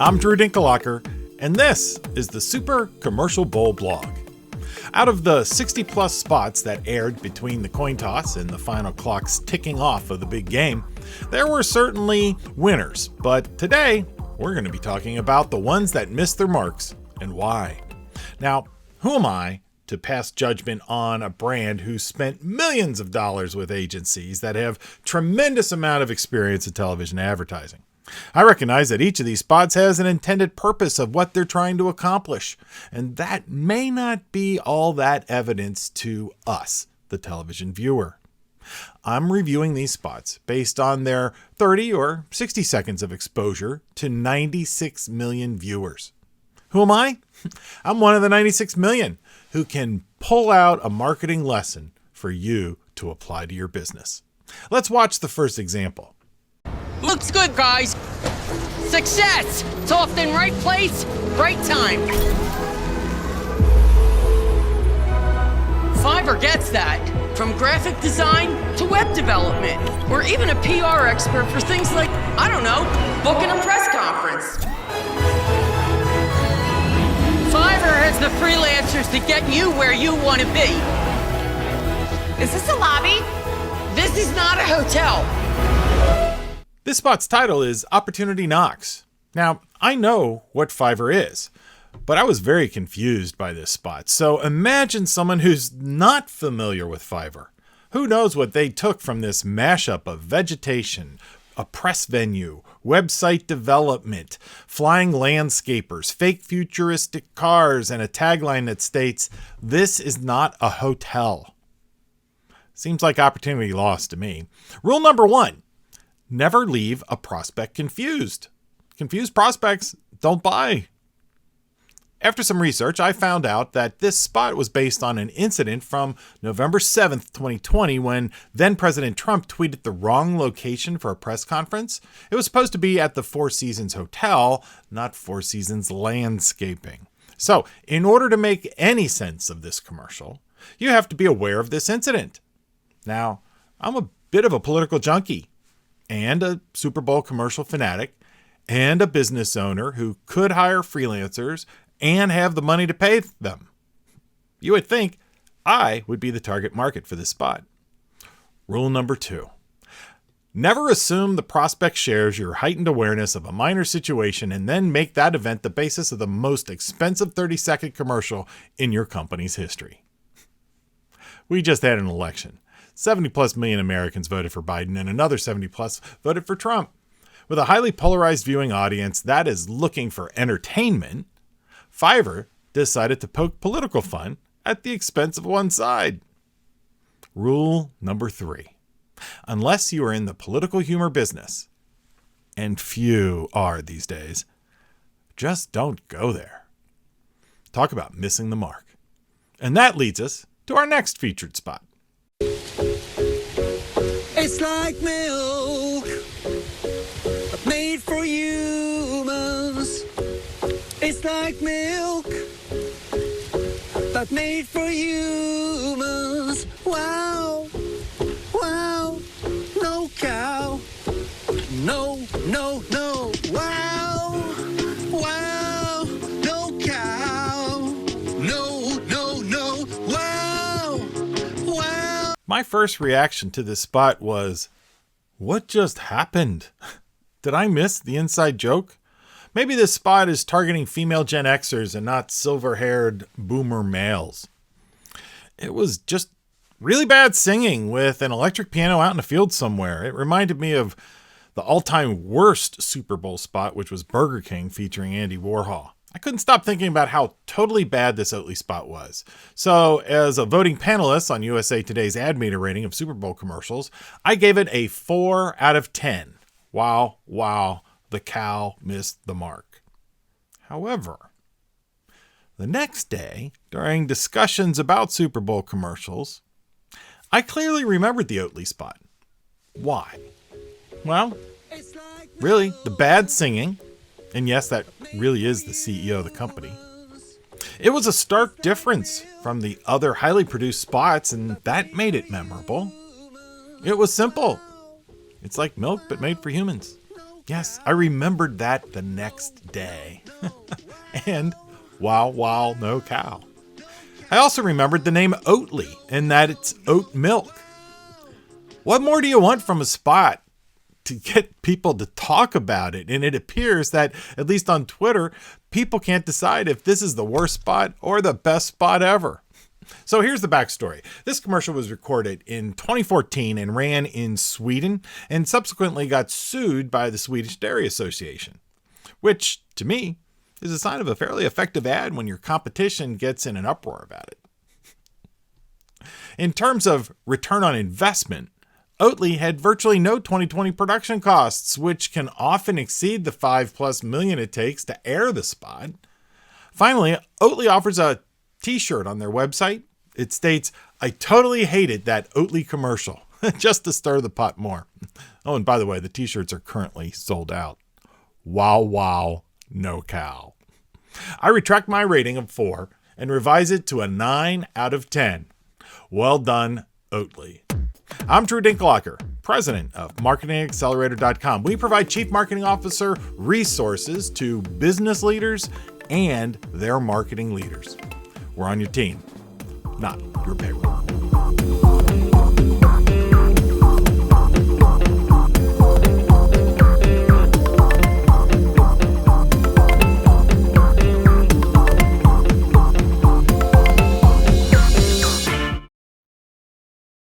I'm Drew Dinkelhocker, and this is the Super Commercial Bowl blog. Out of the 60 plus spots that aired between the coin toss and the final clocks ticking off of the big game, there were certainly winners, but today we're going to be talking about the ones that missed their marks and why. Now, who am I to pass judgment on a brand who spent millions of dollars with agencies that have tremendous amount of experience in television advertising? I recognize that each of these spots has an intended purpose of what they're trying to accomplish, and that may not be all that evidence to us, the television viewer. I'm reviewing these spots based on their 30 or 60 seconds of exposure to 96 million viewers. Who am I? I'm one of the 96 million who can pull out a marketing lesson for you to apply to your business. Let's watch the first example. Looks good, guys. Success! It's often right place, right time. Fiverr gets that. From graphic design to web development. Or even a PR expert for things like, I don't know, booking a press conference. Fiverr has the freelancers to get you where you want to be. Is this a lobby? This is not a hotel. This spot's title is Opportunity Knocks. Now, I know what Fiverr is, but I was very confused by this spot. So imagine someone who's not familiar with Fiverr. Who knows what they took from this mashup of vegetation, a press venue, website development, flying landscapers, fake futuristic cars, and a tagline that states, "This is not a hotel." Seems like opportunity lost to me. Rule number 1. Never leave a prospect confused. Confused prospects don't buy. After some research, I found out that this spot was based on an incident from November 7th, 2020, when then President Trump tweeted the wrong location for a press conference. It was supposed to be at the Four Seasons Hotel, not Four Seasons Landscaping. So, in order to make any sense of this commercial, you have to be aware of this incident. Now, I'm a bit of a political junkie, and a Super Bowl commercial fanatic, and a business owner who could hire freelancers and have the money to pay them. You would think I would be the target market for this spot. Rule number 2. Never assume the prospect shares your heightened awareness of a minor situation and then make that event the basis of the most expensive 30-second commercial in your company's history. We just had an election. 70 plus million Americans voted for Biden and another 70 plus voted for Trump. With a highly polarized viewing audience that is looking for entertainment, Fiverr decided to poke political fun at the expense of one side. Rule number 3. Unless you are in the political humor business, and few are these days, just don't go there. Talk about missing the mark. And that leads us to our next featured spot. It's like milk, made for humans. It's like milk, but made for humans. Wow, wow, no cow. No, no, no. Wow, wow, no cow. No, no, no. Wow, wow. My first reaction to this spot was, what just happened? Did I miss the inside joke? Maybe this spot is targeting female Gen Xers and not silver-haired boomer males. It was just really bad singing with an electric piano out in the field somewhere. It reminded me of the all-time worst Super Bowl spot, which was Burger King featuring Andy Warhol. I couldn't stop thinking about how totally bad this Oatly spot was. So, as a voting panelist on USA Today's ad meter rating of Super Bowl commercials, I gave it a 4 out of 10. Wow, the cow missed the mark. However, the next day, during discussions about Super Bowl commercials, I clearly remembered the Oatly spot. Why? Well, really, the bad singing, and yes, that really is the CEO of the company. It was a stark difference from the other highly produced spots, and that made it memorable. It was simple. It's like milk, but made for humans. Yes, I remembered that the next day. And wow, wow, no cow. I also remembered the name Oatly and that it's oat milk. What more do you want from a spot to get people to talk about it? And it appears that, at least on Twitter, people can't decide if this is the worst spot or the best spot ever. So here's the backstory. This commercial was recorded in 2014 and ran in Sweden and subsequently got sued by the Swedish Dairy Association, which, to me, is a sign of a fairly effective ad when your competition gets in an uproar about it. In terms of return on investment, Oatly had virtually no 2020 production costs, which can often exceed the $5+ million it takes to air the spot. Finally, Oatly offers a t-shirt on their website. It states, "I totally hated that Oatly commercial," just to stir the pot more. Oh, and by the way, the t-shirts are currently sold out. Wow, wow, no cow. I retract my rating of 4 and revise it to a 9 out of 10. Well done, Oatly. I'm Drew Dinklager, president of MarketingAccelerator.com. We provide chief marketing officer resources to business leaders and their marketing leaders. We're on your team, not your payroll.